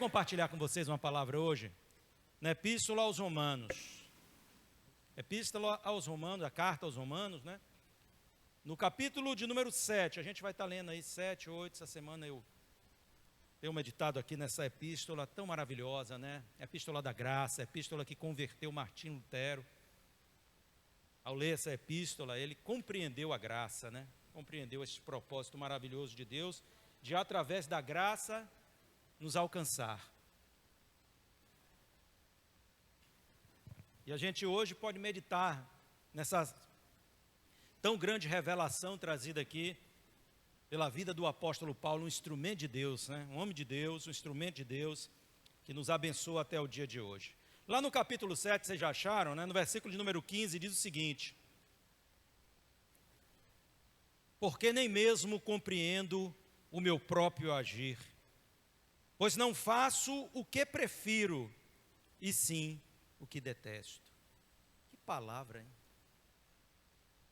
compartilhar com vocês uma palavra hoje, na Epístola aos Romanos. Epístola aos Romanos, a carta aos Romanos, né? No capítulo de número 7, a gente vai estar lendo aí 7, 8, essa semana eu tenho meditado aqui nessa epístola tão maravilhosa, né? Epístola da graça, epístola que converteu Martim Lutero. Ao ler essa epístola, ele compreendeu a graça, né? Compreendeu esse propósito maravilhoso de Deus, de através da graça nos alcançar. E a gente hoje pode meditar nessa tão grande revelação trazida aqui pela vida do apóstolo Paulo, um instrumento de Deus, né? Um homem de Deus, um instrumento de Deus, que nos abençoa até o dia de hoje. Lá no capítulo 7, vocês já acharam, né? No versículo de número 15, diz o seguinte: porque nem mesmo compreendo o meu próprio agir, pois não faço o que prefiro, e sim o que detesto. Que palavra, hein?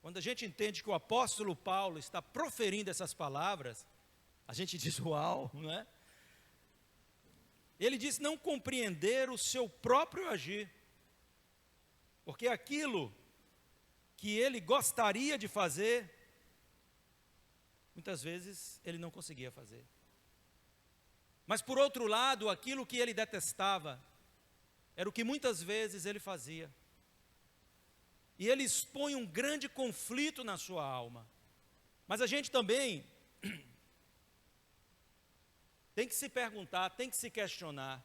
Quando a gente entende que o apóstolo Paulo está proferindo essas palavras, a gente diz, uau, não é? Ele diz não compreender o seu próprio agir, porque aquilo que ele gostaria de fazer, muitas vezes ele não conseguia fazer. Mas por outro lado, aquilo que ele detestava, era o que muitas vezes ele fazia. E ele expõe um grande conflito na sua alma. Mas a gente também tem que se perguntar, tem que se questionar: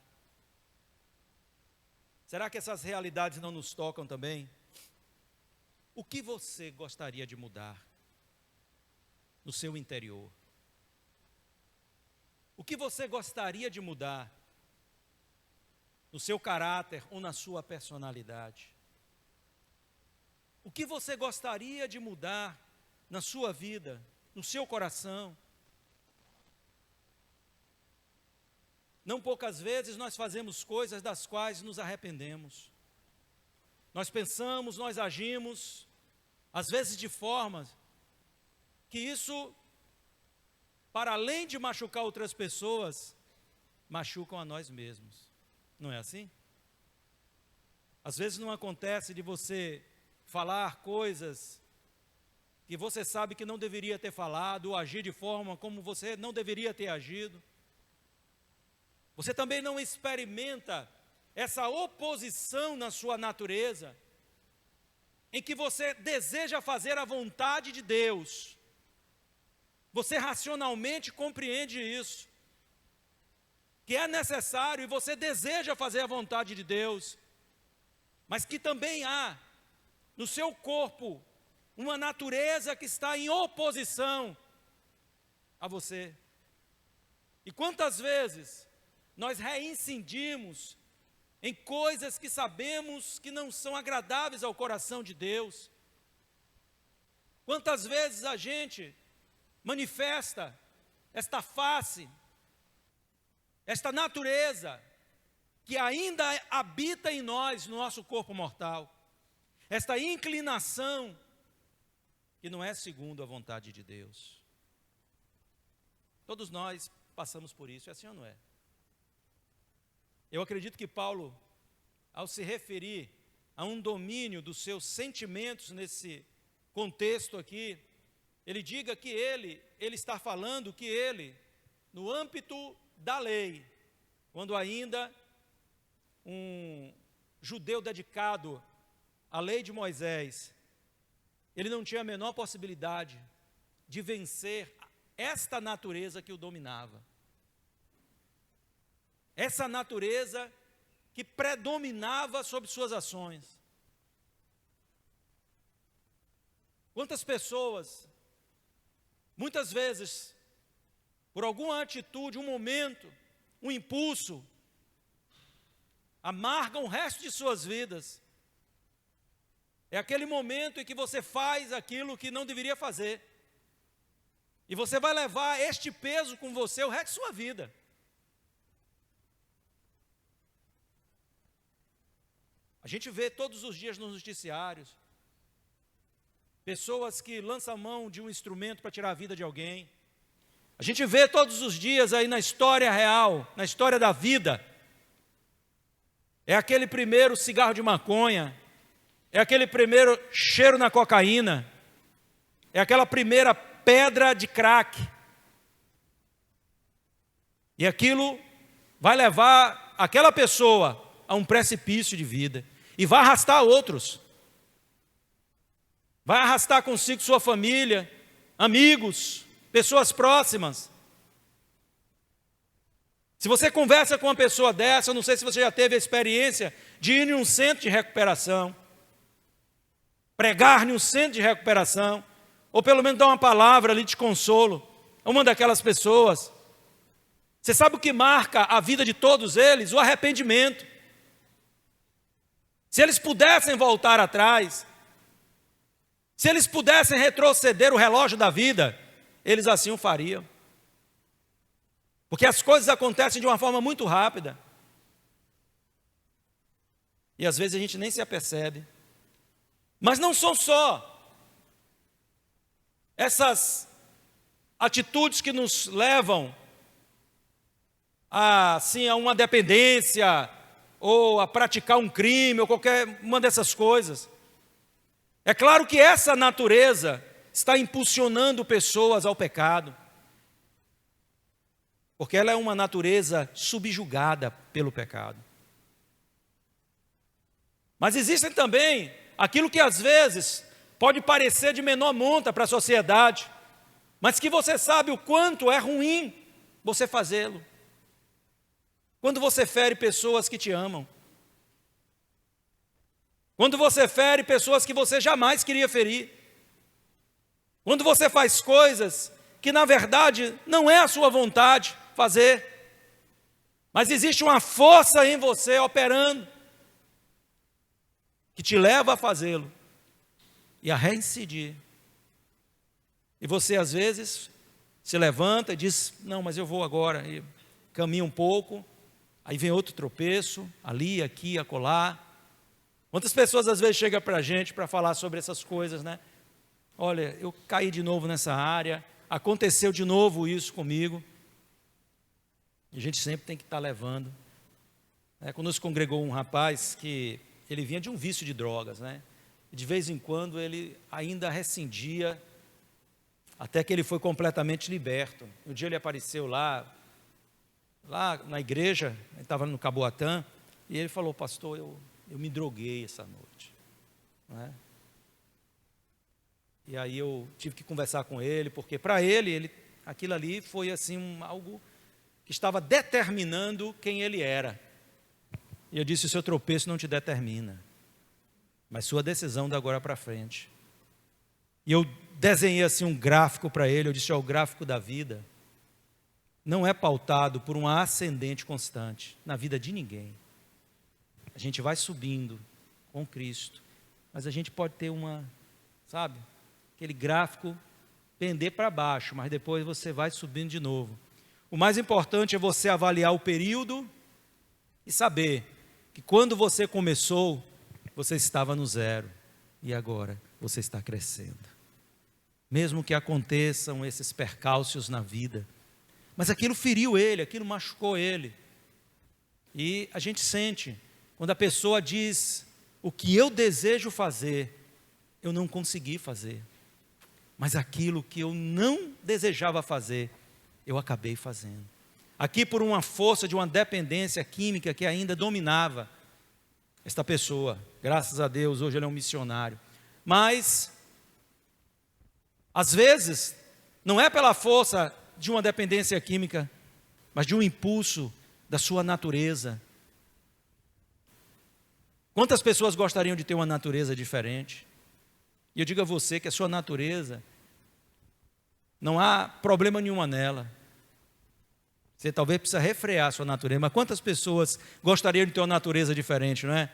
será que essas realidades não nos tocam também? O que você gostaria de mudar no seu interior? O que você gostaria de mudar no seu caráter ou na sua personalidade? O que você gostaria de mudar na sua vida, no seu coração? Não poucas vezes nós fazemos coisas das quais nos arrependemos. Nós pensamos, nós agimos, às vezes de forma que isso, para além de machucar outras pessoas, machucam a nós mesmos. Não é assim? Às vezes não acontece de você falar coisas que você sabe que não deveria ter falado, ou agir de forma como você não deveria ter agido. Você também não experimenta essa oposição na sua natureza, em que você deseja fazer a vontade de Deus. Você racionalmente compreende isso, que é necessário e você deseja fazer a vontade de Deus, mas que também há no seu corpo uma natureza que está em oposição a você. E quantas vezes nós reincidimos em coisas que sabemos que não são agradáveis ao coração de Deus? Quantas vezes a gente manifesta esta face, esta natureza que ainda habita em nós, no nosso corpo mortal, esta inclinação que não é segundo a vontade de Deus. Todos nós passamos por isso, é assim ou não é? Eu acredito que Paulo, ao se referir a um domínio dos seus sentimentos nesse contexto aqui, ele diga que ele está falando que ele, no âmbito da lei, quando ainda um judeu dedicado à lei de Moisés, ele não tinha a menor possibilidade de vencer esta natureza que o dominava. Essa natureza que predominava sobre suas ações. Quantas pessoas, muitas vezes, por alguma atitude, um momento, um impulso, amargam o resto de suas vidas. É aquele momento em que você faz aquilo que não deveria fazer. E você vai levar este peso com você o resto de sua vida. A gente vê todos os dias nos noticiários pessoas que lançam mão de um instrumento para tirar a vida de alguém, A gente vê todos os dias aí na história real, na história da vida. É aquele primeiro cigarro de maconha, é aquele primeiro cheiro na cocaína, é aquela primeira pedra de crack. E aquilo vai levar aquela pessoa a um precipício de vida e vai arrastar outros. Vai arrastar consigo sua família, amigos, pessoas próximas. Se você conversa com uma pessoa dessa, eu não sei se você já teve a experiência de ir em um centro de recuperação, pregar em um centro de recuperação, ou pelo menos dar uma palavra ali de consolo a uma daquelas pessoas. Você sabe o que marca a vida de todos eles? O arrependimento. Se eles pudessem voltar atrás, se eles pudessem retroceder o relógio da vida, eles assim o fariam. Porque as coisas acontecem de uma forma muito rápida. E às vezes a gente nem se apercebe. Mas não são só essas atitudes que nos levam a uma dependência, ou a praticar um crime, ou qualquer uma dessas coisas. É claro que essa natureza está impulsionando pessoas ao pecado, porque ela é uma natureza subjugada pelo pecado. Mas existem também aquilo que às vezes pode parecer de menor monta para a sociedade, mas que você sabe o quanto é ruim você fazê-lo. Quando você fere pessoas que te amam. Quando você fere pessoas que você jamais queria ferir. Quando você faz coisas que na verdade não é a sua vontade fazer, mas existe uma força em você operando, que te leva a fazê-lo e a reincidir. E você às vezes se levanta e diz, não, mas eu vou agora, e caminha um pouco, aí vem outro tropeço, ali, aqui, acolá. Quantas pessoas às vezes chegam para a gente para falar sobre essas coisas, né? Olha, eu caí de novo nessa área, aconteceu de novo isso comigo. E a gente sempre tem que estar levando. Quando nos congregou um rapaz que ele vinha de um vício de drogas, né? E de vez em quando ele ainda rescindia, até que ele foi completamente liberto. Um dia ele apareceu lá na igreja, ele estava no Caboatã, e ele falou, pastor, eu me droguei essa noite. Não é? E aí eu tive que conversar com ele, porque para ele, aquilo ali foi assim algo que estava determinando quem ele era. E eu disse, o seu tropeço não te determina, mas sua decisão da agora para frente. E eu desenhei assim um gráfico para ele, eu disse, o gráfico da vida não é pautado por uma ascendente constante na vida de ninguém. A gente vai subindo com Cristo, mas a gente pode ter aquele gráfico pender para baixo, mas depois você vai subindo de novo. O mais importante é você avaliar o período e saber que quando você começou, você estava no zero e agora você está crescendo. Mesmo que aconteçam esses percalços na vida, mas aquilo feriu ele, aquilo machucou ele. E a gente sente, quando a pessoa diz, o que eu desejo fazer, eu não consegui fazer. Mas aquilo que eu não desejava fazer, eu acabei fazendo. Aqui por uma força de uma dependência química que ainda dominava esta pessoa. Graças a Deus, hoje ele é um missionário. Mas, às vezes, não é pela força de uma dependência química, mas de um impulso da sua natureza. Quantas pessoas gostariam de ter uma natureza diferente? E eu digo a você que a sua natureza, não há problema nenhuma nela. Você talvez precisa refrear a sua natureza, mas quantas pessoas gostariam de ter uma natureza diferente, não é?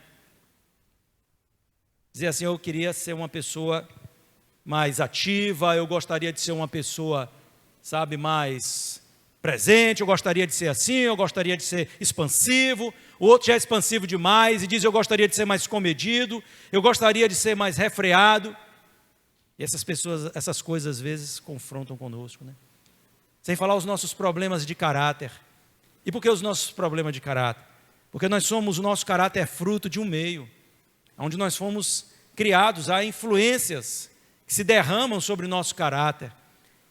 Dizer assim, eu queria ser uma pessoa mais ativa, eu gostaria de ser uma pessoa, mais presente, eu gostaria de ser assim, eu gostaria de ser expansivo. O outro já é expansivo demais e diz, eu gostaria de ser mais comedido, eu gostaria de ser mais refreado. E essas pessoas, essas coisas às vezes confrontam conosco, né? Sem falar os nossos problemas de caráter. E por que os nossos problemas de caráter? Porque o nosso caráter é fruto de um meio, onde nós fomos criados, há influências que se derramam sobre o nosso caráter.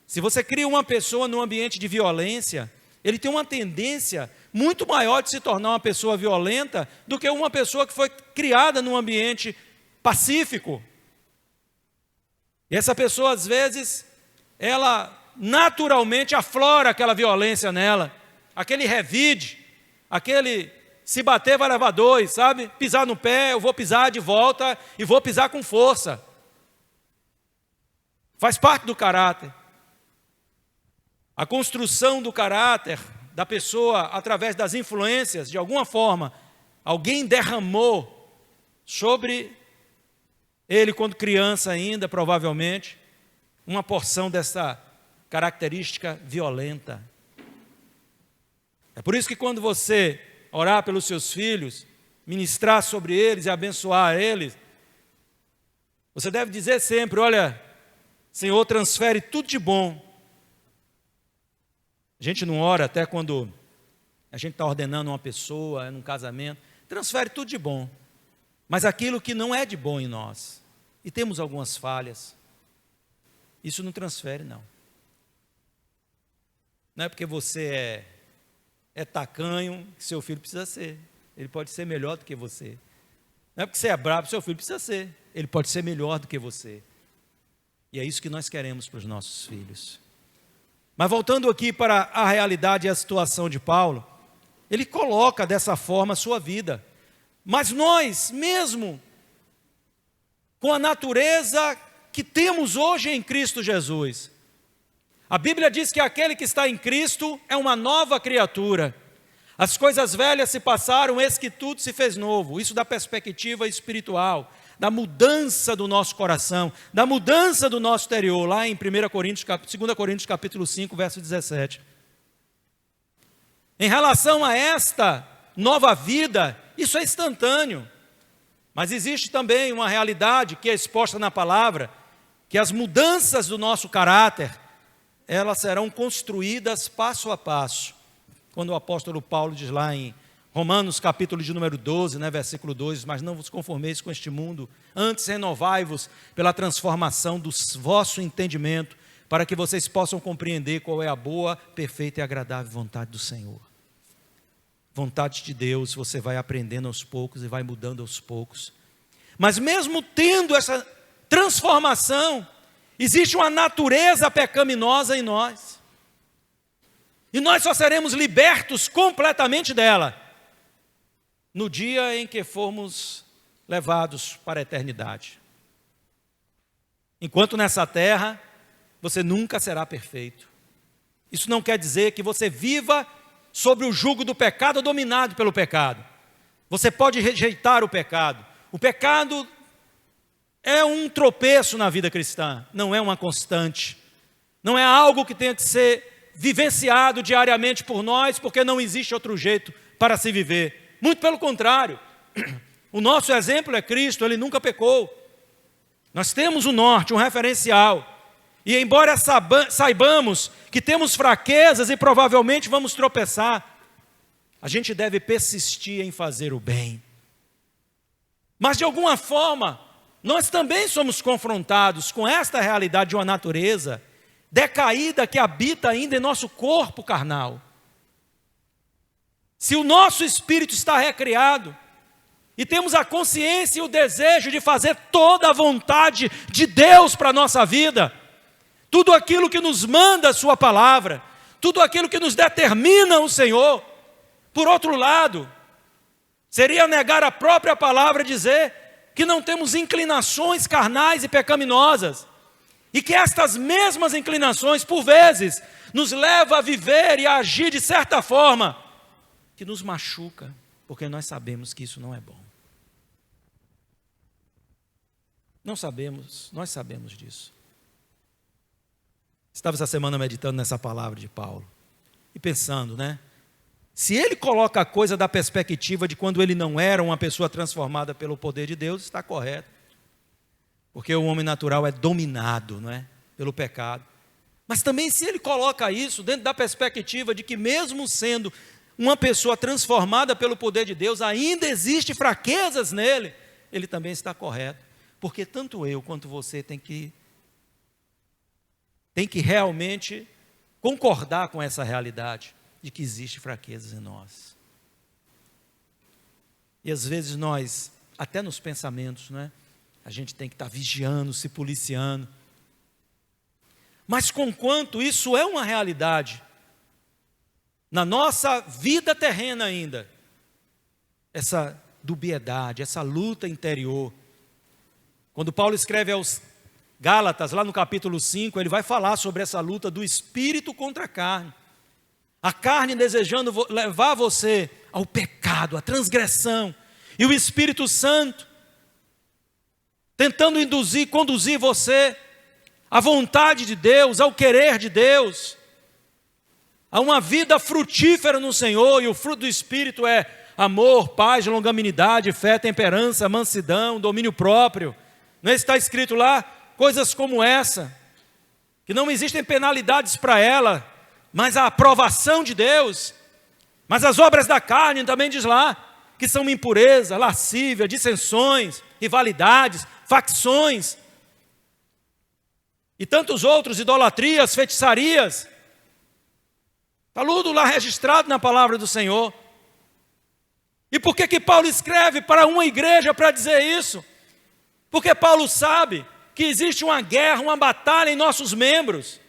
Se você cria uma pessoa num ambiente de violência, ele tem uma tendência muito maior de se tornar uma pessoa violenta do que uma pessoa que foi criada num ambiente pacífico. E essa pessoa, às vezes, ela naturalmente aflora aquela violência nela, aquele revide, aquele se bater vai levar dois, sabe? Pisar no pé, eu vou pisar de volta e vou pisar com força. Faz parte do caráter. A construção do caráter da pessoa através das influências, de alguma forma, alguém derramou sobre ele quando criança ainda, provavelmente, uma porção dessa característica violenta. É por isso que quando você orar pelos seus filhos, ministrar sobre eles e abençoar eles, você deve dizer sempre, olha, Senhor, transfere tudo de bom. A gente não ora até quando a gente está ordenando uma pessoa, num casamento, transfere tudo de bom. Mas aquilo que não é de bom em nós, e temos algumas falhas, isso não transfere, não. Não é porque você é tacanho que seu filho precisa ser. Ele pode ser melhor do que você. Não é porque você é bravo, seu filho precisa ser. Ele pode ser melhor do que você. E é isso que nós queremos para os nossos filhos. Mas voltando aqui para a realidade e a situação de Paulo, ele coloca dessa forma a sua vida. Mas nós, mesmo com a natureza que temos hoje em Cristo Jesus, a Bíblia diz que aquele que está em Cristo é uma nova criatura. As coisas velhas se passaram, eis que tudo se fez novo. Isso da perspectiva espiritual, da mudança do nosso coração, da mudança do nosso exterior, lá em 2 Coríntios capítulo 5, verso 17. Em relação a esta nova vida, isso é instantâneo. Mas existe também uma realidade que é exposta na palavra, que as mudanças do nosso caráter, elas serão construídas passo a passo. Quando o apóstolo Paulo diz lá em Romanos capítulo de número 12, versículo 2, mas não vos conformeis com este mundo, antes renovai-vos pela transformação do vosso entendimento, para que vocês possam compreender qual é a boa, perfeita e agradável vontade do Senhor. Vontade de Deus, você vai aprendendo aos poucos e vai mudando aos poucos. Mas mesmo tendo essa transformação, existe uma natureza pecaminosa em nós. E nós só seremos libertos completamente dela no dia em que formos levados para a eternidade. Enquanto nessa terra, você nunca será perfeito. Isso não quer dizer que você viva sobre o jugo do pecado ou dominado pelo pecado. Você pode rejeitar o pecado. O pecado é um tropeço na vida cristã, não é uma constante. Não é algo que tenha que ser vivenciado diariamente por nós, porque não existe outro jeito para se viver. Muito pelo contrário, o nosso exemplo é Cristo, Ele nunca pecou. Nós temos um norte, um referencial. E embora saibamos que temos fraquezas e provavelmente vamos tropeçar, a gente deve persistir em fazer o bem. Mas de alguma forma, nós também somos confrontados com esta realidade de uma natureza decaída que habita ainda em nosso corpo carnal. Se o nosso espírito está recriado e temos a consciência e o desejo de fazer toda a vontade de Deus para a nossa vida, tudo aquilo que nos manda a sua palavra, tudo aquilo que nos determina o Senhor, por outro lado, seria negar a própria palavra e dizer que não temos inclinações carnais e pecaminosas, e que estas mesmas inclinações, por vezes, nos levam a viver e a agir de certa forma que nos machuca, porque nós sabemos que isso não é bom. Nós sabemos disso. Estava essa semana meditando nessa palavra de Paulo e pensando, se ele coloca a coisa da perspectiva de quando ele não era uma pessoa transformada pelo poder de Deus, está correto. Porque o homem natural é dominado, pelo pecado. Mas também se ele coloca isso dentro da perspectiva de que mesmo sendo uma pessoa transformada pelo poder de Deus, ainda existe fraquezas nele, ele também está correto. Porque tanto eu quanto você tem que realmente concordar com essa realidade de que existe fraquezas em nós. E às vezes nós, até nos pensamentos, né, a gente tem que estar vigiando, se policiando. Mas conquanto isso é uma realidade, na nossa vida terrena ainda, essa dubiedade, essa luta interior. Quando Paulo escreve aos Gálatas, lá no capítulo 5, ele vai falar sobre essa luta do espírito contra a carne. A carne desejando levar você ao pecado, à transgressão, e o Espírito Santo tentando conduzir você à vontade de Deus, ao querer de Deus, a uma vida frutífera no Senhor. E o fruto do Espírito é amor, paz, longanimidade, fé, temperança, mansidão, domínio próprio. Não é? Está escrito lá coisas como essa, que não existem penalidades para ela, mas a aprovação de Deus. Mas as obras da carne também diz lá, que são impureza, lascívia, dissensões, rivalidades, facções, e tantos outros, idolatrias, feitiçarias. Está tudo lá registrado na palavra do Senhor. E por que Paulo escreve para uma igreja para dizer isso? Porque Paulo sabe que existe uma guerra, uma batalha em nossos membros.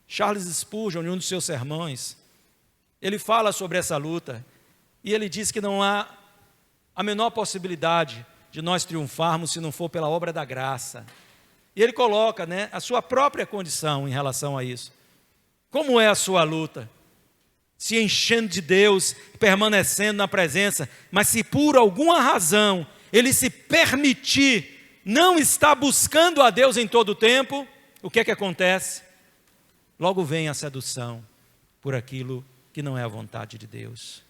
Charles Spurgeon, em um dos seus sermões, ele fala sobre essa luta, e ele diz que não há a menor possibilidade de nós triunfarmos se não for pela obra da graça. E ele coloca, né, a sua própria condição em relação a isso. Como é a sua luta? Se enchendo de Deus, permanecendo na presença, mas se por alguma razão ele se permitir não estar buscando a Deus em todo o tempo, o que é que acontece? Logo vem a sedução por aquilo que não é a vontade de Deus.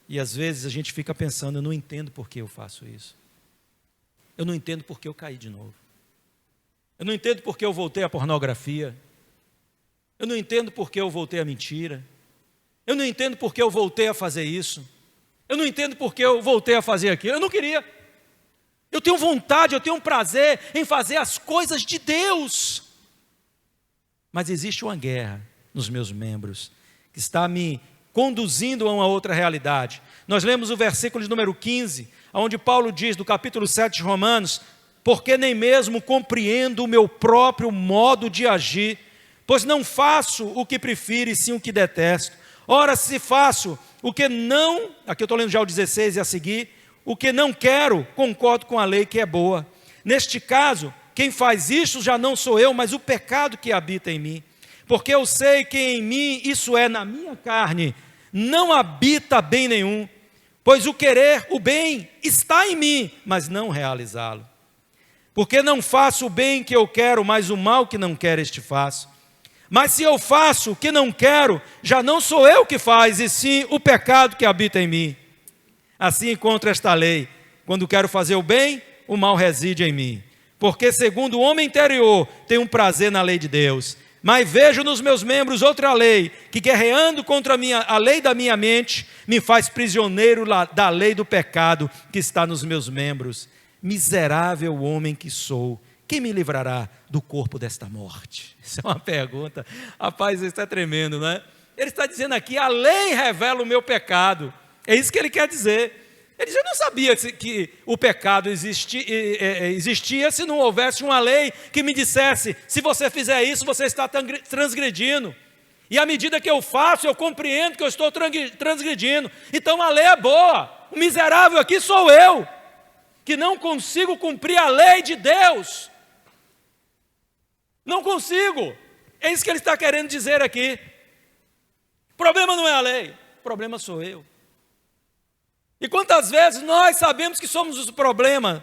E às vezes a gente fica pensando, eu não entendo por que eu faço isso. Eu não entendo por que eu caí de novo. Eu não entendo por que eu voltei à pornografia. Eu não entendo por que eu voltei à mentira. Eu não entendo por que eu voltei a fazer isso. Eu não entendo por que eu voltei a fazer aquilo. Eu não queria. Eu tenho vontade, eu tenho um prazer em fazer as coisas de Deus. Mas existe uma guerra nos meus membros que está me conduzindo a uma outra realidade. Nós lemos o versículo de número 15, onde Paulo diz, do capítulo 7 de Romanos, porque nem mesmo compreendo o meu próprio modo de agir, pois não faço o que prefiro, e sim o que detesto. Ora, se faço o que não, aqui eu estou lendo já o 16 e a seguir, o que não quero, concordo com a lei que é boa. Neste caso, quem faz isso já não sou eu, mas o pecado que habita em mim. Porque eu sei que em mim, isso é, na minha carne, não habita bem nenhum. Pois o querer, o bem, está em mim, mas não realizá-lo. Porque não faço o bem que eu quero, mas o mal que não quero, este faço. Mas se eu faço o que não quero, já não sou eu que faz, e sim o pecado que habita em mim. Assim encontro esta lei. Quando quero fazer o bem, o mal reside em mim. Porque segundo o homem interior, tenho um prazer na lei de Deus. Mas vejo nos meus membros outra lei, que guerreando contra a lei da minha mente, me faz prisioneiro da lei do pecado que está nos meus membros. Miserável homem que sou, quem me livrará do corpo desta morte? Isso é uma pergunta. Rapaz, isso é tremendo, né? Ele está dizendo aqui, a lei revela o meu pecado. É isso que ele quer dizer. Ele diz, eu não sabia que o pecado existia se não houvesse uma lei que me dissesse, se você fizer isso, você está transgredindo. E à medida que eu faço, eu compreendo que eu estou transgredindo. Então a lei é boa. O miserável aqui sou eu, que não consigo cumprir a lei de Deus. Não consigo. É isso que ele está querendo dizer aqui. O problema não é a lei, o problema sou eu. E quantas vezes nós sabemos que somos o problema,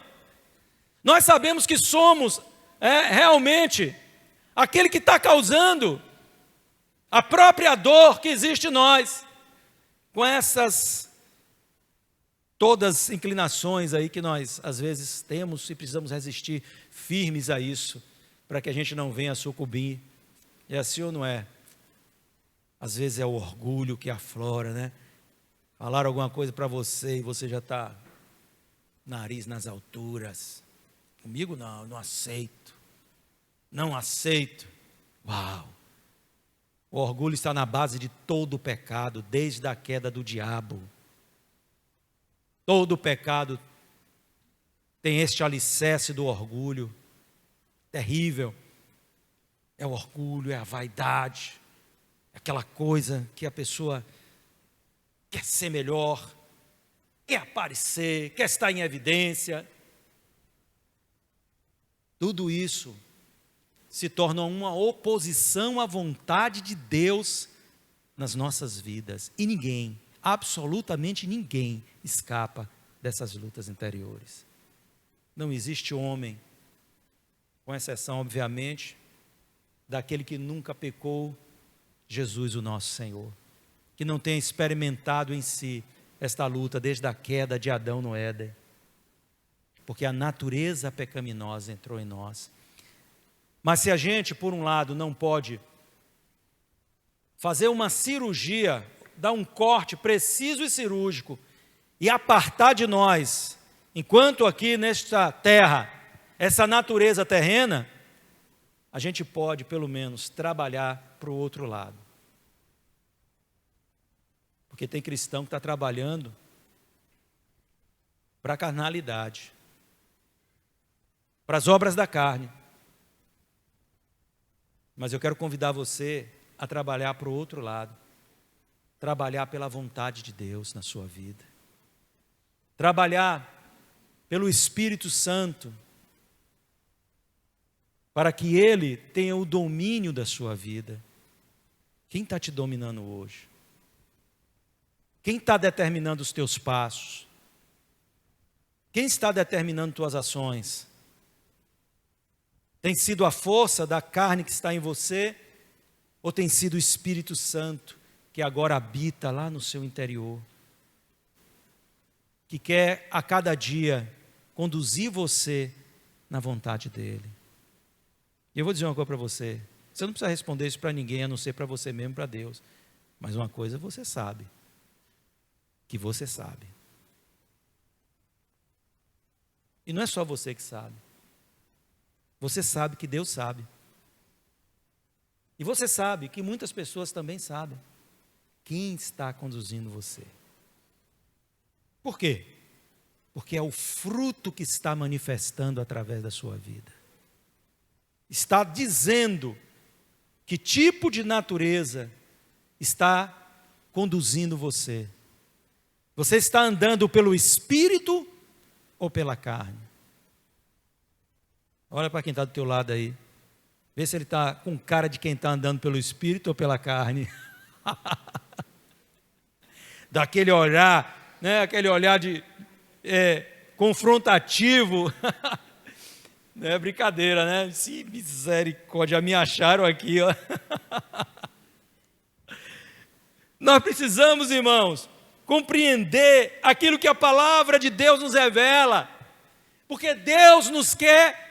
nós sabemos que somos realmente aquele que está causando a própria dor que existe em nós, com essas todas as inclinações aí que nós às vezes temos e precisamos resistir firmes a isso, para que a gente não venha sucumbir. É assim ou não é? Às vezes é o orgulho que aflora, né? Falaram alguma coisa para você e você já está nariz nas alturas. Comigo não, eu não aceito. Não aceito. Uau! O orgulho está na base de todo o pecado, desde a queda do diabo. Todo pecado tem este alicerce do orgulho. Terrível. É o orgulho, é a vaidade. É aquela coisa que a pessoa quer ser melhor, quer aparecer, quer estar em evidência. Tudo isso se torna uma oposição à vontade de Deus nas nossas vidas. E ninguém, absolutamente ninguém, escapa dessas lutas interiores. Não existe homem, com exceção, obviamente, daquele que nunca pecou, Jesus, o nosso Senhor, que não tenha experimentado em si esta luta desde a queda de Adão no Éden, porque a natureza pecaminosa entrou em nós. Mas se a gente, por um lado, não pode fazer uma cirurgia, dar um corte preciso e cirúrgico e apartar de nós, enquanto aqui nesta terra, essa natureza terrena, a gente pode pelo menos trabalhar para o outro lado. Porque tem cristão que está trabalhando para a carnalidade, para as obras da carne. Mas eu quero convidar você a trabalhar para o outro lado. Trabalhar pela vontade de Deus na sua vida. Trabalhar pelo Espírito Santo, para que Ele tenha o domínio da sua vida. Quem está te dominando hoje? Quem está determinando os teus passos? Quem está determinando tuas ações? Tem sido a força da carne que está em você? Ou tem sido o Espírito Santo que agora habita lá no seu interior? Que quer a cada dia conduzir você na vontade dEle. E eu vou dizer uma coisa para você. Você não precisa responder isso para ninguém, a não ser para você mesmo, para Deus. Mas uma coisa você sabe. Que você sabe. E não é só você que sabe. Você sabe que Deus sabe. E você sabe que muitas pessoas também sabem. Quem está conduzindo você? Por quê? Porque é o fruto que está manifestando através da sua vida. Está dizendo que tipo de natureza está conduzindo você. Você está andando pelo Espírito ou pela carne? Olha para quem está do teu lado aí. Vê se ele está com cara de quem está andando pelo Espírito ou pela carne. Daquele olhar, né? Aquele olhar de confrontativo. Não é brincadeira, né? Se misericórdia, me acharam aqui, ó. Nós precisamos, irmãos, compreender aquilo que a palavra de Deus nos revela, porque Deus nos quer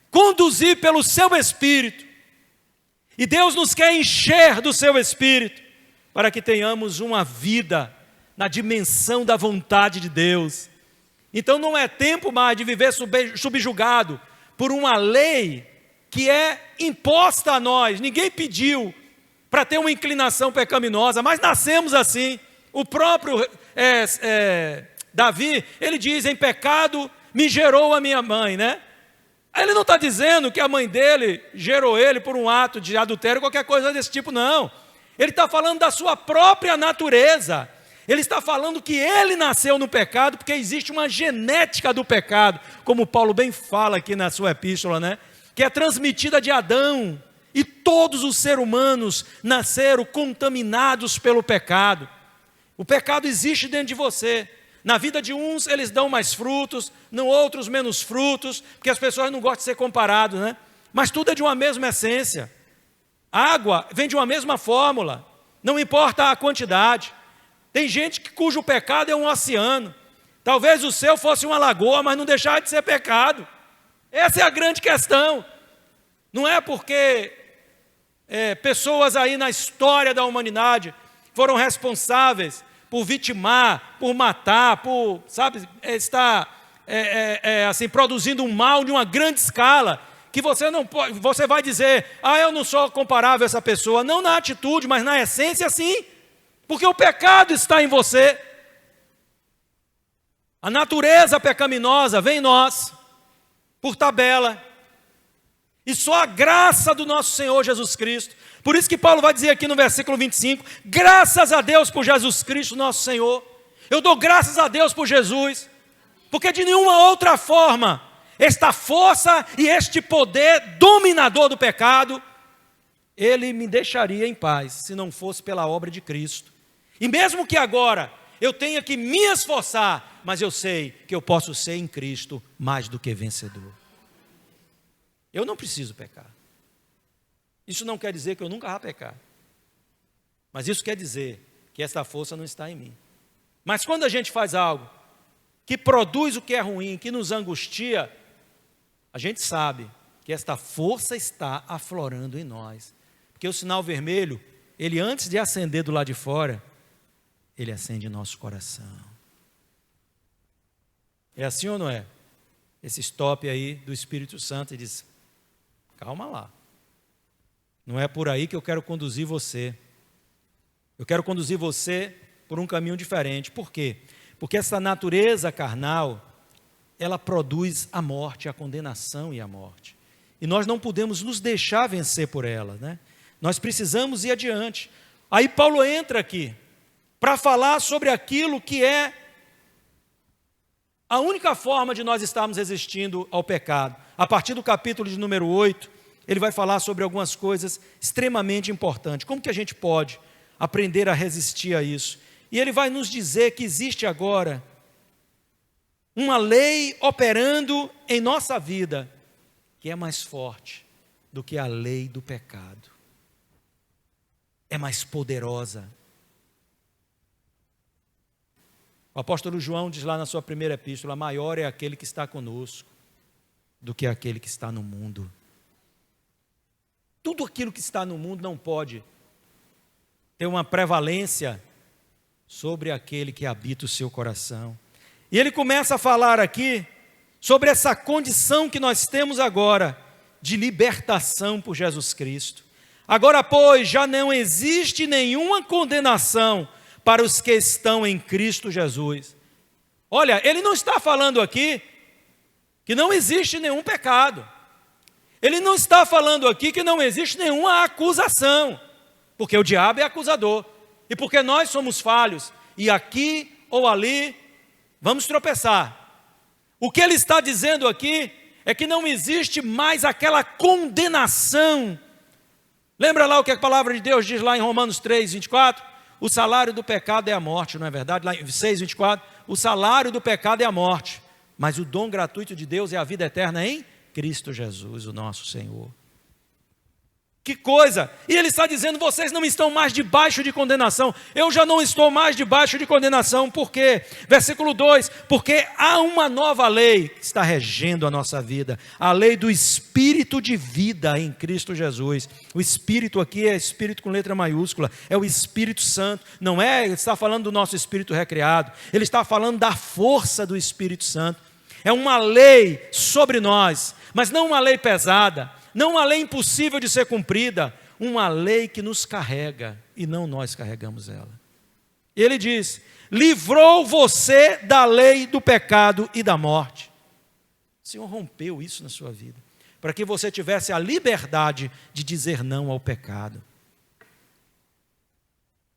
conduzir pelo seu Espírito, e Deus nos quer encher do seu Espírito, para que tenhamos uma vida na dimensão da vontade de Deus. Então não é tempo mais de viver subjugado por uma lei que é imposta a nós. Ninguém pediu para ter uma inclinação pecaminosa, mas nascemos assim. O próprio Davi, ele diz, em pecado me gerou a minha mãe, né? Ele não está dizendo que a mãe dele gerou ele por um ato de adultério, qualquer coisa desse tipo, não. Ele está falando da sua própria natureza. Ele está falando que ele nasceu no pecado, porque existe uma genética do pecado, como Paulo bem fala aqui na sua epístola, né? Que é transmitida de Adão. E todos os seres humanos nasceram contaminados pelo pecado. O pecado existe dentro de você. Na vida de uns eles dão mais frutos, no outros menos frutos, porque as pessoas não gostam de ser comparadas, né? Mas tudo é de uma mesma essência. A água vem de uma mesma fórmula, não importa a quantidade. Tem gente cujo pecado é um oceano. Talvez o seu fosse uma lagoa, mas não deixava de ser pecado. Essa é a grande questão. Não é porque pessoas aí na história da humanidade foram responsáveis por vitimar, por matar, por, sabe, estar assim, produzindo um mal de uma grande escala, que você não pode, você vai dizer, eu não sou comparável a essa pessoa. Não na atitude, mas na essência sim, porque o pecado está em você. A natureza pecaminosa vem em nós, por tabela, e só a graça do nosso Senhor Jesus Cristo. Por isso que Paulo vai dizer aqui no versículo 25, graças a Deus por Jesus Cristo nosso Senhor. Eu dou graças a Deus por Jesus, porque de nenhuma outra forma, esta força e este poder dominador do pecado, ele me deixaria em paz, se não fosse pela obra de Cristo. E mesmo que agora eu tenha que me esforçar, mas eu sei que eu posso ser em Cristo mais do que vencedor. Eu não preciso pecar. Isso não quer dizer que eu nunca vá pecar. Mas isso quer dizer que essa força não está em mim. Mas quando a gente faz algo que produz o que é ruim, que nos angustia, a gente sabe que esta força está aflorando em nós. Porque o sinal vermelho, ele antes de acender do lado de fora, ele acende em nosso coração. É assim ou não é? Esse stop aí do Espírito Santo e diz, calma lá. Não é por aí que eu quero conduzir você. Eu quero conduzir você por um caminho diferente. Por quê? Porque essa natureza carnal, ela produz a morte, a condenação e a morte. E nós não podemos nos deixar vencer por ela, né? Nós precisamos ir adiante. Aí Paulo entra aqui para falar sobre aquilo que é a única forma de nós estarmos resistindo ao pecado. A partir do capítulo de número 8, ele vai falar sobre algumas coisas extremamente importantes. Como que a gente pode aprender a resistir a isso? E ele vai nos dizer que existe agora uma lei operando em nossa vida, que é mais forte do que a lei do pecado. É mais poderosa. O apóstolo João diz lá na sua primeira epístola, maior é aquele que está conosco do que aquele que está no mundo. Tudo aquilo que está no mundo não pode ter uma prevalência sobre aquele que habita o seu coração. E ele começa a falar aqui sobre essa condição que nós temos agora de libertação por Jesus Cristo. Agora, pois, já não existe nenhuma condenação para os que estão em Cristo Jesus. Olha, ele não está falando aqui que não existe nenhum pecado. Ele não está falando aqui que não existe nenhuma acusação, porque o diabo é acusador, e porque nós somos falhos, e aqui ou ali vamos tropeçar. O que ele está dizendo aqui é que não existe mais aquela condenação. Lembra lá o que a palavra de Deus diz lá em Romanos 3, 24? O salário do pecado é a morte, não é verdade? Lá em 6, 24, o salário do pecado é a morte, mas o dom gratuito de Deus é a vida eterna em Cristo Jesus, o nosso Senhor. Que coisa! E ele está dizendo, vocês não estão mais debaixo de condenação. Eu já não estou mais debaixo de condenação. Por quê? Versículo 2, porque há uma nova lei que está regendo a nossa vida. A lei do Espírito de vida em Cristo Jesus. O Espírito aqui é Espírito com letra maiúscula. É o Espírito Santo. Não é, ele está falando do nosso Espírito recriado. Ele está falando da força do Espírito Santo. É uma lei sobre nós, mas não uma lei pesada. Não uma lei impossível de ser cumprida, uma lei que nos carrega e não nós carregamos ela. Ele diz, livrou você da lei do pecado e da morte. O Senhor rompeu isso na sua vida, para que você tivesse a liberdade de dizer não ao pecado.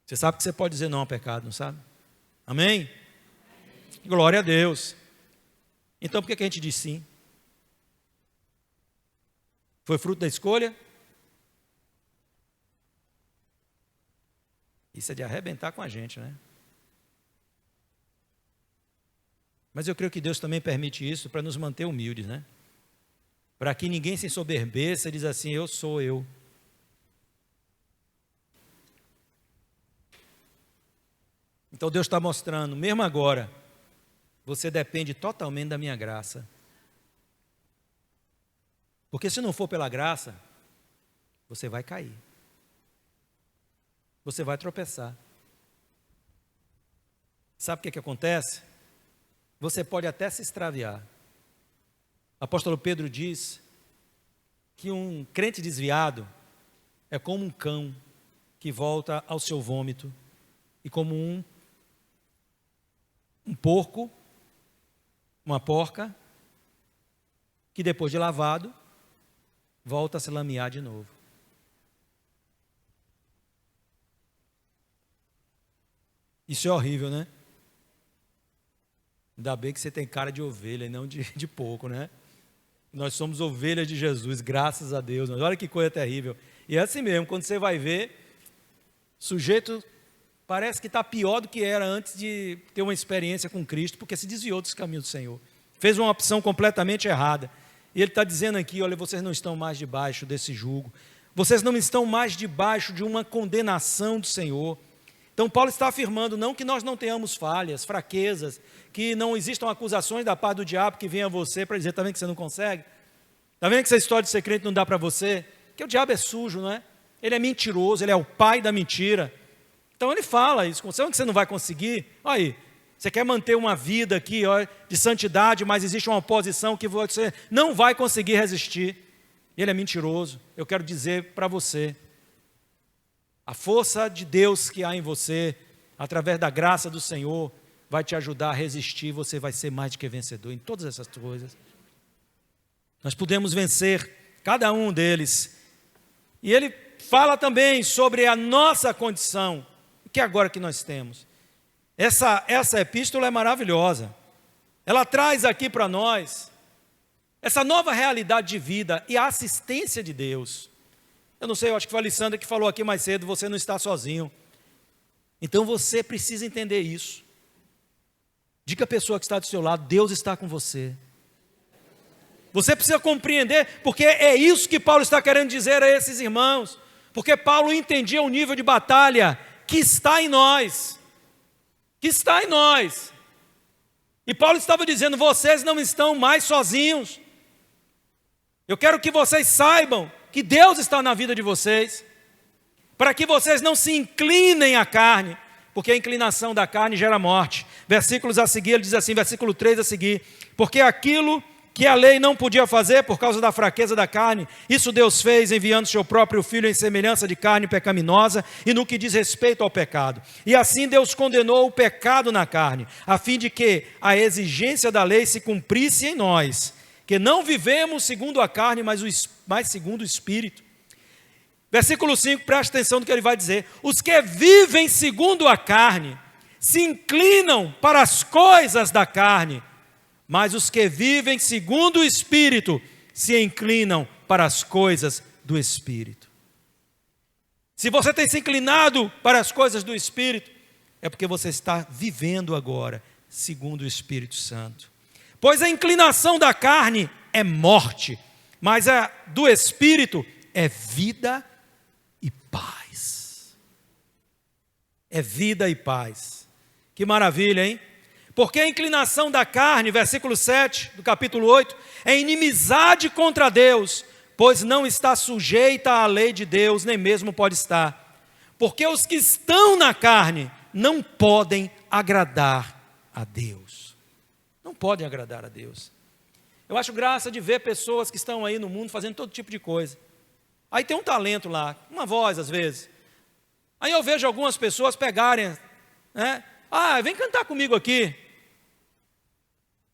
Você sabe que você pode dizer não ao pecado, não sabe? Amém? Glória a Deus. Então por que a gente diz sim? Foi fruto da escolha? Isso é de arrebentar com a gente, né? Mas eu creio que Deus também permite isso para nos manter humildes, né? Para que ninguém se ensoberbeça e diz assim, eu sou eu. Então Deus está mostrando, mesmo agora, você depende totalmente da minha graça. Porque se não for pela graça, você vai cair. Você vai tropeçar. Sabe o que acontece? Você pode até se extraviar. O apóstolo Pedro diz que um crente desviado é como um cão que volta ao seu vômito e como um porco, uma porca, que depois de lavado, volta a se lamear de novo. Isso é horrível, né? Ainda bem que você tem cara de ovelha e não de porco, né? Nós somos ovelhas de Jesus, graças a Deus. Mas olha que coisa terrível. E é assim mesmo, quando você vai ver, o sujeito parece que está pior do que era antes de ter uma experiência com Cristo, porque se desviou dos caminhos do Senhor. Fez uma opção completamente errada. E ele está dizendo aqui, olha, vocês não estão mais debaixo desse jugo. Vocês não estão mais debaixo de uma condenação do Senhor. Então Paulo está afirmando, não que nós não tenhamos falhas, fraquezas, que não existam acusações da parte do diabo que venha a você para dizer, está vendo que você não consegue? Está vendo que essa história de ser crente não dá para você? Porque o diabo é sujo, não é? Ele é mentiroso, ele é o pai da mentira. Então ele fala isso, sabe que você não vai conseguir? Olha aí, você quer manter uma vida aqui ó, de santidade, mas existe uma oposição que você não vai conseguir resistir. Ele é mentiroso. Eu quero dizer para você, a força de Deus que há em você, através da graça do Senhor, vai te ajudar a resistir, você vai ser mais do que vencedor em todas essas coisas. Nós podemos vencer cada um deles. E ele fala também sobre a nossa condição, o que é agora que nós temos. Essa epístola é maravilhosa. Ela traz aqui para nós essa nova realidade de vida e a assistência de Deus. Eu não sei, eu acho que foi a Alessandra que falou aqui mais cedo, você não está sozinho. Então você precisa entender isso. Diga à pessoa que está do seu lado, Deus está com você. Você precisa compreender, porque é isso que Paulo está querendo dizer a esses irmãos. Porque Paulo entendia o nível de batalha que está em nós. Que está em nós. E Paulo estava dizendo, vocês não estão mais sozinhos. Eu quero que vocês saibam que Deus está na vida de vocês, para que vocês não se inclinem à carne, porque a inclinação da carne gera morte. Versículos a seguir, ele diz assim, versículo 3 a seguir, porque aquilo que a lei não podia fazer por causa da fraqueza da carne, isso Deus fez enviando seu próprio Filho em semelhança de carne pecaminosa e no que diz respeito ao pecado. E assim Deus condenou o pecado na carne, a fim de que a exigência da lei se cumprisse em nós, que não vivemos segundo a carne, mas segundo o Espírito. Versículo 5, presta atenção no que ele vai dizer. Os que vivem segundo a carne se inclinam para as coisas da carne, mas os que vivem segundo o Espírito se inclinam para as coisas do Espírito. Se você tem se inclinado para as coisas do Espírito, é porque você está vivendo agora segundo o Espírito Santo. Pois a inclinação da carne é morte, mas a do Espírito é vida e paz. É vida e paz. Que maravilha, hein? Porque a inclinação da carne, versículo 7 do capítulo 8, é inimizade contra Deus, pois não está sujeita à lei de Deus, nem mesmo pode estar. Porque os que estão na carne não podem agradar a Deus. Não podem agradar a Deus. Eu acho graça de ver pessoas que estão aí no mundo fazendo todo tipo de coisa. Aí tem um talento lá, uma voz às vezes. Aí eu vejo algumas pessoas pegarem, né? Ah, vem cantar comigo aqui.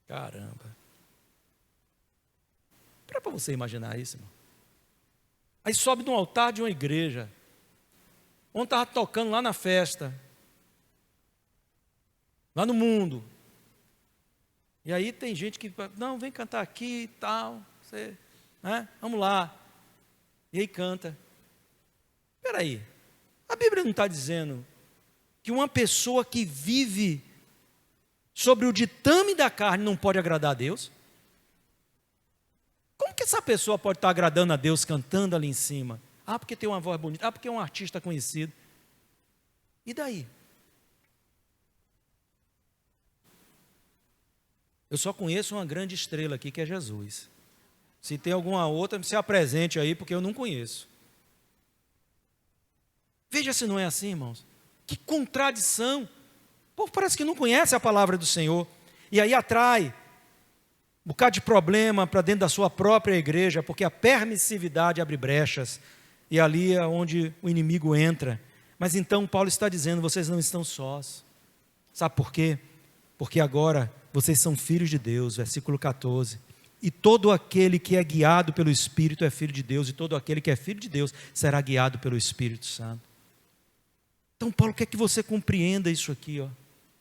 Caramba. Para você imaginar isso, irmão. Aí sobe no altar de uma igreja. Ontem estava tocando lá na festa. Lá no mundo. E aí tem gente que, não, vem cantar aqui e tal, você, né? Vamos lá. E aí canta. Espera aí, a Bíblia não está dizendo que uma pessoa que vive sobre o ditame da carne não pode agradar a Deus? Como que essa pessoa pode estar agradando a Deus cantando ali em cima? Ah, porque tem uma voz bonita, ah, porque é um artista conhecido. E daí? Eu só conheço uma grande estrela aqui, que é Jesus. Se tem alguma outra, se apresente aí, porque eu não conheço. Veja se não é assim, irmãos. Que contradição. O povo parece que não conhece a palavra do Senhor. E aí atrai um bocado de problema para dentro da sua própria igreja, porque a permissividade abre brechas. E ali é onde o inimigo entra. Mas então Paulo está dizendo, vocês não estão sós. Sabe por quê? Porque agora vocês são filhos de Deus, versículo 14. E todo aquele que é guiado pelo Espírito é filho de Deus, e todo aquele que é filho de Deus será guiado pelo Espírito Santo. Então Paulo quer que você compreenda isso aqui, ó.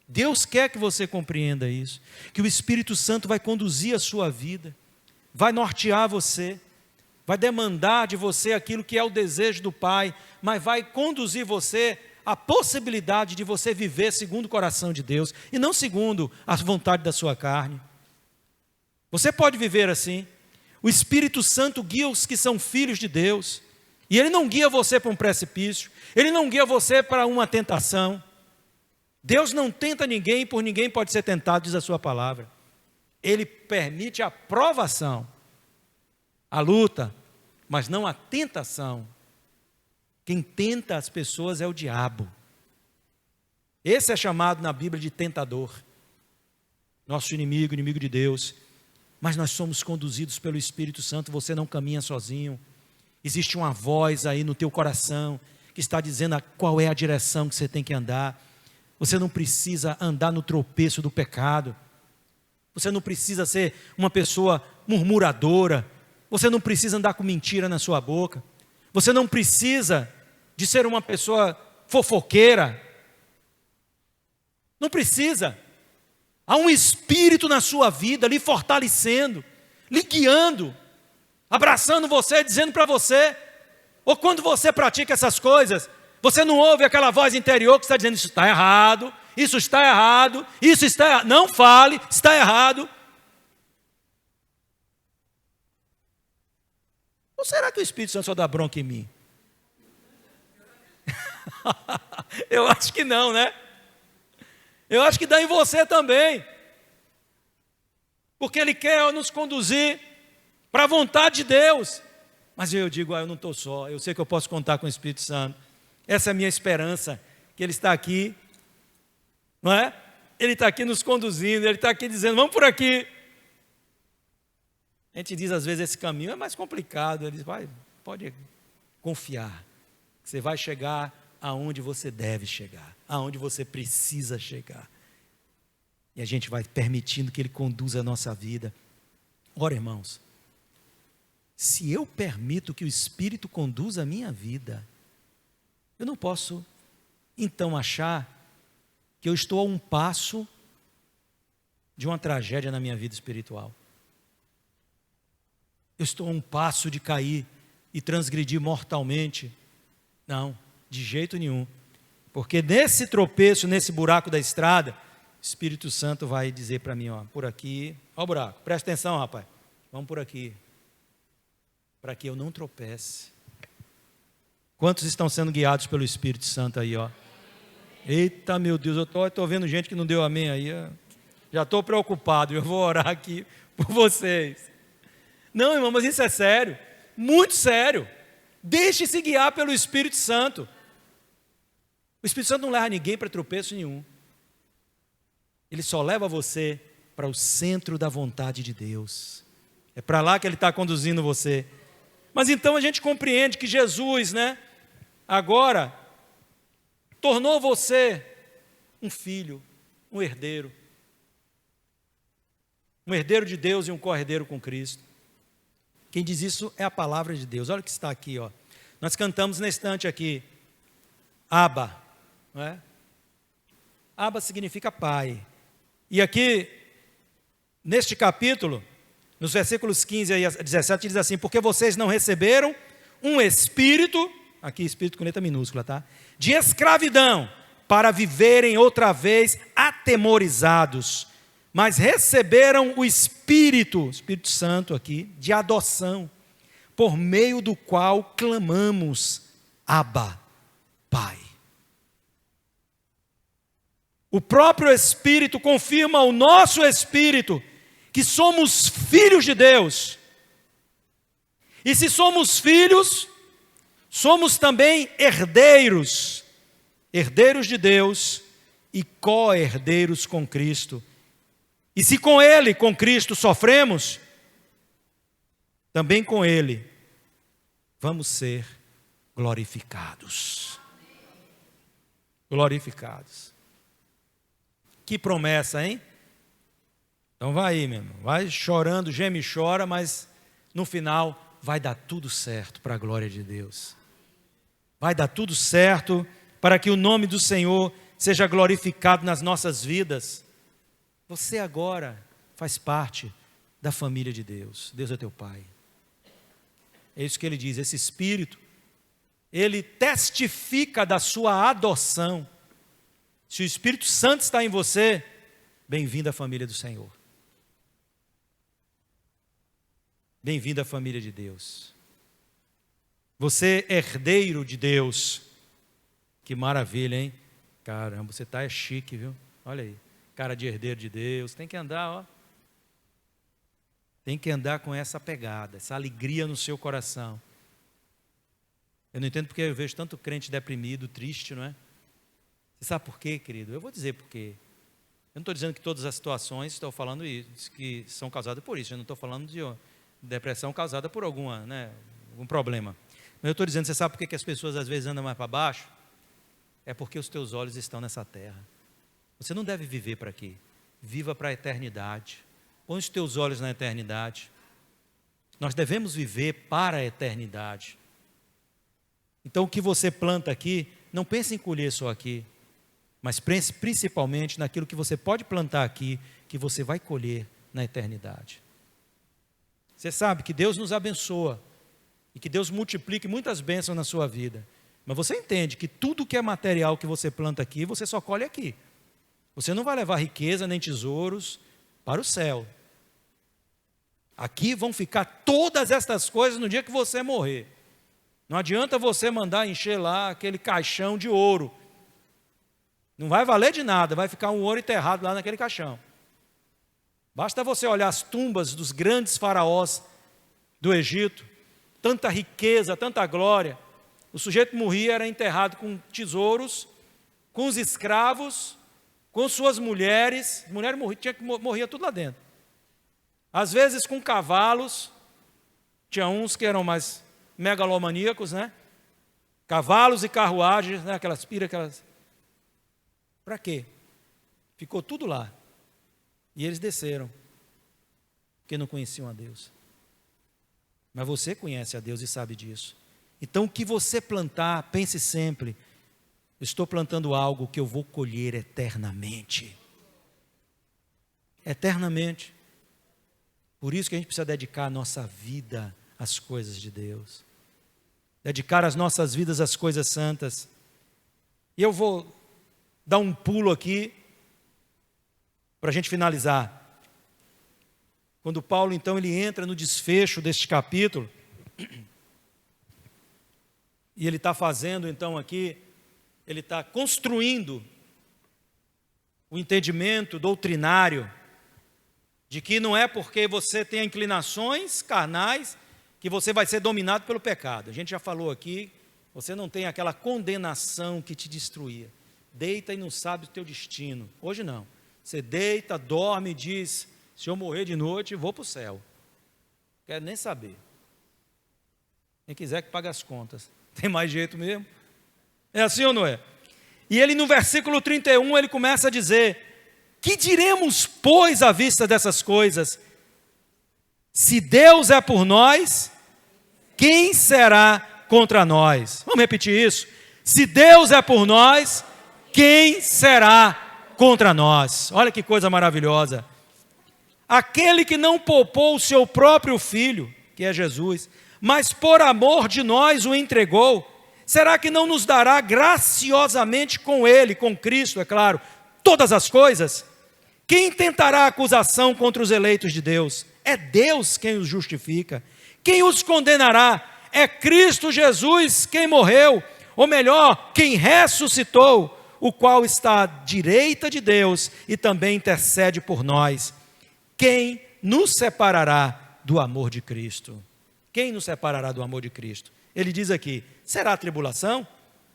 Deus quer que você compreenda isso, que o Espírito Santo vai conduzir a sua vida, vai nortear você, vai demandar de você aquilo que é o desejo do Pai, mas vai conduzir você à possibilidade de você viver segundo o coração de Deus, e não segundo a vontade da sua carne. Você pode viver assim. O Espírito Santo guia os que são filhos de Deus, e Ele não guia você para um precipício, Ele não guia você para uma tentação. Deus não tenta ninguém, por ninguém pode ser tentado, diz a sua palavra. Ele permite a provação, a luta, mas não a tentação. Quem tenta as pessoas é o diabo. Esse é chamado na Bíblia de tentador. Nosso inimigo, inimigo de Deus. Mas nós somos conduzidos pelo Espírito Santo, você não caminha sozinho. Existe uma voz aí no teu coração que está dizendo qual é a direção que você tem que andar. Você não precisa andar no tropeço do pecado. Você não precisa ser uma pessoa murmuradora. Você não precisa andar com mentira na sua boca. Você não precisa de ser uma pessoa fofoqueira. Não precisa. Há um Espírito na sua vida, lhe fortalecendo, lhe guiando, abraçando você, dizendo para você. Ou quando você pratica essas coisas, você não ouve aquela voz interior que está dizendo, isso está errado, isso está errado, isso está errado. Não fale, está errado. Ou será que o Espírito Santo só dá bronca em mim? Eu acho que não, né? Eu acho que dá em você também. Porque Ele quer nos conduzir para a vontade de Deus. Mas eu digo, eu não estou só, eu sei que eu posso contar com o Espírito Santo. Essa é a minha esperança, que Ele está aqui, não é? Ele está aqui nos conduzindo, Ele está aqui dizendo, vamos por aqui. A gente diz às vezes, esse caminho é mais complicado. Ele diz, pode confiar, que você vai chegar aonde você deve chegar, aonde você precisa chegar. E a gente vai permitindo que Ele conduza a nossa vida. Ora, irmãos, se eu permito que o Espírito conduza a minha vida, eu não posso, então, achar que eu estou a um passo de uma tragédia na minha vida espiritual. Eu estou a um passo de cair e transgredir mortalmente. Não, de jeito nenhum. Porque nesse tropeço, nesse buraco da estrada, o Espírito Santo vai dizer para mim, ó, por aqui, ó o buraco, presta atenção, rapaz, vamos por aqui, para que eu não tropece. Quantos estão sendo guiados pelo Espírito Santo aí, ó? Eita, meu Deus, eu estou vendo gente que não deu amém aí, ó. Já estou preocupado, eu vou orar aqui por vocês. Não, irmão, mas isso é sério, muito sério. Deixe-se guiar pelo Espírito Santo. O Espírito Santo não leva ninguém para tropeço nenhum. Ele só leva você para o centro da vontade de Deus. É para lá que Ele está conduzindo você. Mas então a gente compreende que Jesus, né, agora tornou você um filho, um herdeiro. Um herdeiro de Deus e um co-herdeiro com Cristo. Quem diz isso é a palavra de Deus. Olha o que está aqui, ó. Nós cantamos na estante aqui, Abba, não é? Abba significa pai. E aqui, neste capítulo, nos versículos 15 a 17, diz assim, porque vocês não receberam um espírito, aqui espírito com letra minúscula, tá? De escravidão, para viverem outra vez atemorizados, mas receberam o Espírito Santo aqui, de adoção, por meio do qual clamamos, Abba, Pai. O próprio Espírito confirma ao nosso espírito que somos filhos de Deus. E se somos filhos, somos também herdeiros, herdeiros de Deus e co-herdeiros com Cristo. E se com Ele, com Cristo, sofremos, também com Ele vamos ser glorificados. Glorificados. Que promessa, hein? Então vai aí, meu irmão. Vai chorando, geme e chora, mas no final vai dar tudo certo para a glória de Deus. Vai dar tudo certo para que o nome do Senhor seja glorificado nas nossas vidas. Você agora faz parte da família de Deus. Deus é teu Pai. É isso que ele diz, esse Espírito, ele testifica da sua adoção. Se o Espírito Santo está em você, bem-vindo à família do Senhor. Bem-vindo à família de Deus. Você é herdeiro de Deus. Que maravilha, hein? Caramba, você tá chique, viu? Olha aí, cara de herdeiro de Deus. Tem que andar, ó. Tem que andar com essa pegada, essa alegria no seu coração. Eu não entendo porque eu vejo tanto crente deprimido, triste, não é? Você sabe por quê, querido? Eu vou dizer por quê. Eu não estou dizendo que todas as situações, estou falando isso, que são causadas por isso. Eu não estou falando de depressão causada por algum problema. Mas eu estou dizendo, você sabe por que as pessoas às vezes andam mais para baixo? É porque os teus olhos estão nessa terra. Você não deve viver para aqui. Viva para a eternidade. Põe os teus olhos na eternidade. Nós devemos viver para a eternidade. Então o que você planta aqui, não pense em colher só aqui, mas pense principalmente naquilo que você pode plantar aqui, que você vai colher na eternidade. Você sabe que Deus nos abençoa e que Deus multiplique muitas bênçãos na sua vida. Mas você entende que tudo que é material que você planta aqui, você só colhe aqui. Você não vai levar riqueza nem tesouros para o céu. Aqui vão ficar todas estas coisas no dia que você morrer. Não adianta você mandar encher lá aquele caixão de ouro. Não vai valer de nada, vai ficar um ouro enterrado lá naquele caixão. Basta você olhar as tumbas dos grandes faraós do Egito, tanta riqueza, tanta glória. O sujeito morria, era enterrado com tesouros, com os escravos, com suas mulheres. Mulher morria tudo lá dentro. Às vezes com cavalos. Tinha uns que eram mais megalomaníacos, né? Cavalos e carruagens, né? Aquelas piras, aquelas... Para quê? Ficou tudo lá. E eles desceram, porque não conheciam a Deus. Mas você conhece a Deus e sabe disso. Então o que você plantar, pense sempre, estou plantando algo que eu vou colher eternamente. Eternamente. Por isso que a gente precisa dedicar a nossa vida às coisas de Deus. Dedicar as nossas vidas às coisas santas. E eu vou dar um pulo aqui, para a gente finalizar. Quando Paulo, então, ele entra no desfecho deste capítulo, e ele está fazendo, então, aqui, ele está construindo o entendimento doutrinário de que não é porque você tem inclinações carnais que você vai ser dominado pelo pecado. A gente já falou aqui, você não tem aquela condenação que te destruía. Deita e não sabe o teu destino. Hoje não. Você deita, dorme e diz, se eu morrer de noite, vou para o céu. Não quero nem saber. Quem quiser que pague as contas. Tem mais jeito mesmo? É assim ou não é? E ele no versículo 31, ele começa a dizer, que diremos, pois, à vista dessas coisas? Se Deus é por nós, quem será contra nós? Vamos repetir isso. Se Deus é por nós, quem será contra nós? Olha que coisa maravilhosa. Aquele que não poupou o seu próprio filho, que é Jesus, mas por amor de nós o entregou, será que não nos dará graciosamente com ele, com Cristo, é claro, todas as coisas? Quem tentará acusação contra os eleitos de Deus? É Deus quem os justifica. Quem os condenará? É Cristo Jesus quem morreu, ou melhor, quem ressuscitou, o qual está à direita de Deus e também intercede por nós. Quem nos separará do amor de Cristo? Quem nos separará do amor de Cristo? Ele diz aqui, será a tribulação?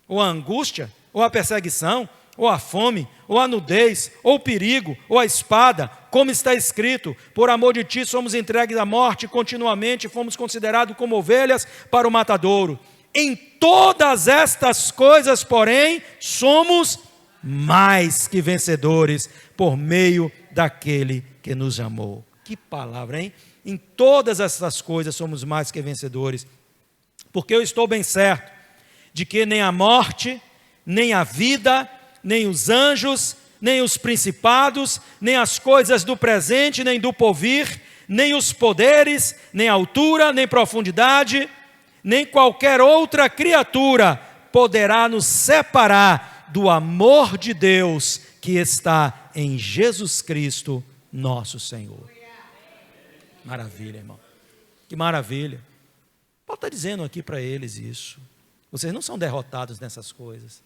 Ou a angústia? Ou a perseguição? Ou a fome? Ou a nudez? Ou o perigo? Ou a espada? Como está escrito, por amor de ti somos entregues à morte continuamente, fomos considerados como ovelhas para o matadouro. Em todas estas coisas, porém, somos mais que vencedores por meio daquele que nos amou. Que palavra, hein? Em todas essas coisas somos mais que vencedores, porque eu estou bem certo de que nem a morte, nem a vida, nem os anjos, nem os principados, nem as coisas do presente, nem do porvir, nem os poderes, nem altura, nem profundidade, nem qualquer outra criatura poderá nos separar do amor de Deus que está em Jesus Cristo, nosso Senhor. Maravilha, irmão. Que maravilha. Paulo está dizendo aqui para eles isso. Vocês não são derrotados nessas coisas.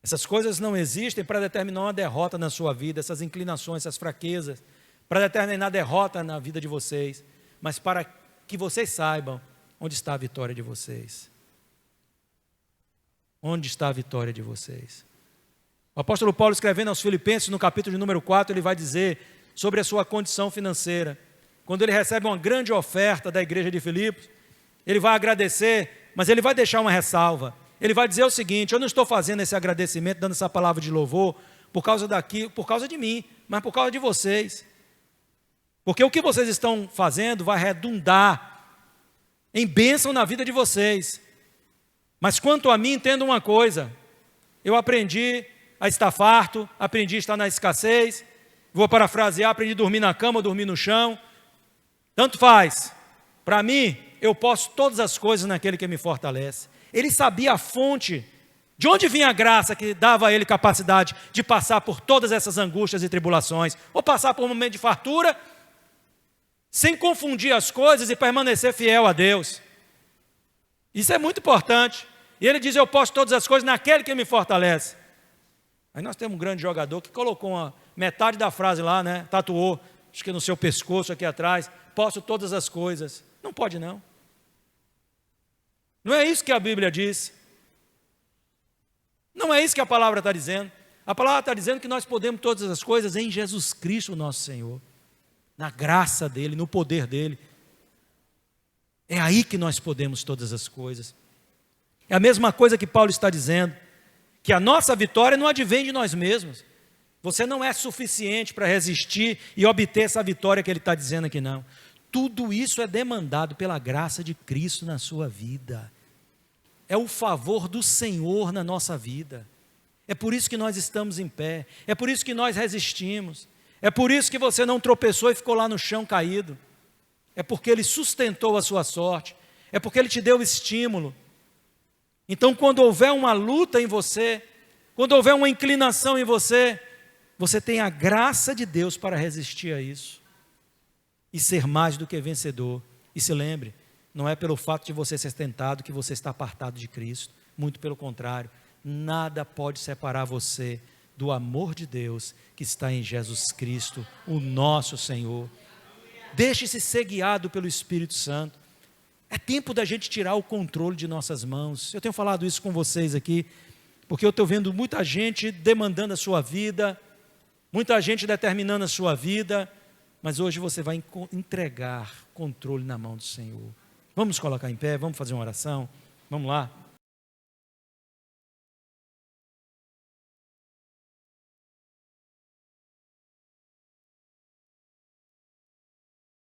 Essas coisas não existem para determinar uma derrota na sua vida, essas inclinações, essas fraquezas, para determinar derrota na vida de vocês, mas para que vocês saibam onde está a vitória de vocês. Onde está a vitória de vocês? O apóstolo Paulo, escrevendo aos Filipenses, no capítulo de número 4, ele vai dizer sobre a sua condição financeira. Quando ele recebe uma grande oferta da igreja de Filipos, ele vai agradecer, mas ele vai deixar uma ressalva. Ele vai dizer o seguinte: eu não estou fazendo esse agradecimento, dando essa palavra de louvor, por causa de mim, mas por causa de vocês. Porque o que vocês estão fazendo vai redundar em bênção na vida de vocês. Mas quanto a mim, entenda uma coisa: eu aprendi a estar farto, aprendi a estar na escassez, vou parafrasear, aprendi a dormir na cama, dormir no chão. Tanto faz. Para mim, eu posso todas as coisas naquele que me fortalece. Ele sabia a fonte, de onde vinha a graça que dava a ele capacidade de passar por todas essas angústias e tribulações, ou passar por um momento de fartura, sem confundir as coisas e permanecer fiel a Deus. Isso é muito importante. E ele diz: eu posso todas as coisas naquele que me fortalece. Aí nós temos um grande jogador que colocou metade da frase lá, né? Tatuou, acho que no seu pescoço aqui atrás: posso todas as coisas. Não pode não. Não é isso que a Bíblia diz. Não é isso que a palavra está dizendo. A palavra está dizendo que nós podemos todas as coisas em Jesus Cristo, nosso Senhor. Na graça dEle, no poder dEle. É aí que nós podemos todas as coisas. É a mesma coisa que Paulo está dizendo, que a nossa vitória não advém de nós mesmos. Você não é suficiente para resistir e obter essa vitória que ele está dizendo aqui, não. Tudo isso é demandado pela graça de Cristo na sua vida. É o favor do Senhor na nossa vida. É por isso que nós estamos em pé. É por isso que nós resistimos. É por isso que você não tropeçou e ficou lá no chão caído. É porque Ele sustentou a sua sorte. É porque Ele te deu estímulo. Então, quando houver uma luta em você, quando houver uma inclinação em você, você tem a graça de Deus para resistir a isso. E ser mais do que vencedor. E se lembre, não é pelo fato de você ser tentado que você está apartado de Cristo. Muito pelo contrário, nada pode separar você do amor de Deus que está em Jesus Cristo, o nosso Senhor. Deixe-se ser guiado pelo Espírito Santo. É tempo da gente tirar o controle de nossas mãos. Eu tenho falado isso com vocês aqui, porque eu estou vendo muita gente demandando a sua vida, muita gente determinando a sua vida, mas hoje você vai entregar controle na mão do Senhor. Vamos colocar em pé, vamos fazer uma oração? Vamos lá.